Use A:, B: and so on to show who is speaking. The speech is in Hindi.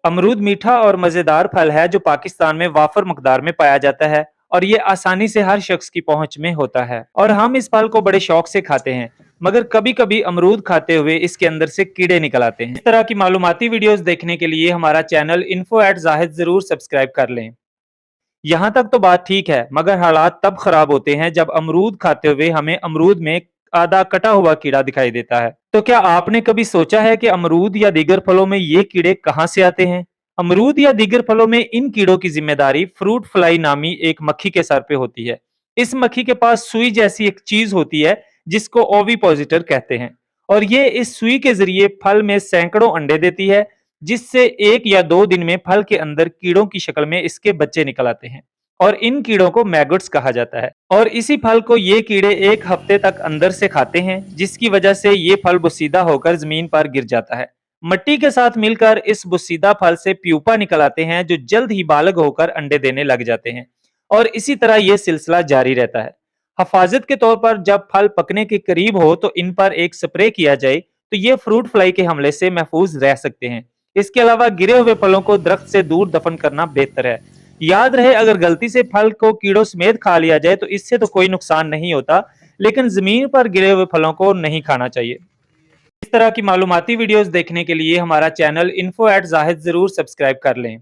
A: अमरूद मीठा और मजेदार फल है जो पाकिस्तान में वाफर मकदार में पाया जाता है और ये आसानी से हर शख्स की पहुंच में होता है और हम इस फल को बड़े शौक से खाते हैं। मगर कभी कभी अमरूद खाते हुए इसके अंदर से कीड़े निकल आते हैं। इस तरह की मालूमाती वीडियोस देखने के लिए हमारा चैनल info@जाहिद जरूर सब्सक्राइब कर लें। यहाँ तक तो बात ठीक है, मगर हालात तब खराब होते हैं जब अमरूद खाते हुए हमें अमरूद में आधा कटा हुआ कीड़ा दिखाई देता है। तो क्या आपने कभी सोचा है कि अमरूद या दीगर फलों में ये कीड़े कहाँ से आते हैं? अमरूद या दीगर फलों में इन कीड़ों की जिम्मेदारी फ्रूट फ्लाई नामी एक मक्खी के सर पे होती है। इस मक्खी के पास सुई जैसी एक चीज होती है जिसको ओविपोजिटर कहते हैं और ये इस सुई के जरिए फल में सैकड़ों अंडे देती है, जिससे 1 या 2 दिन में फल के अंदर कीड़ों की शक्ल में इसके बच्चे निकल आते हैं और इन कीड़ों को मैगोट्स कहा जाता है और इसी फल को ये कीड़े 1 हफ्ते तक अंदर से खाते हैं, जिसकी वजह से ये फल बुसीदा होकर जमीन पर गिर जाता है। मट्टी के साथ मिलकर इस बुसीदा फल से प्यूपा निकल आते हैं जो जल्द ही बालग होकर अंडे देने लग जाते हैं और इसी तरह ये सिलसिला जारी रहता है। हिफाजत के तौर पर जब फल पकने के करीब हो तो इन पर एक स्प्रे किया जाए तो ये फ्रूट फ्लाई के हमले से महफूज रह सकते हैं। इसके अलावा गिरे हुए फलों को दरख्त से दूर दफन करना बेहतर है। याद रहे, अगर गलती से फल को कीड़ों समेत खा लिया जाए तो इससे तो कोई नुकसान नहीं होता, लेकिन जमीन पर गिरे हुए फलों को नहीं खाना चाहिए। इस तरह की मालूमाती वीडियोस देखने के लिए हमारा चैनल info@जाहिद जरूर सब्सक्राइब कर लें।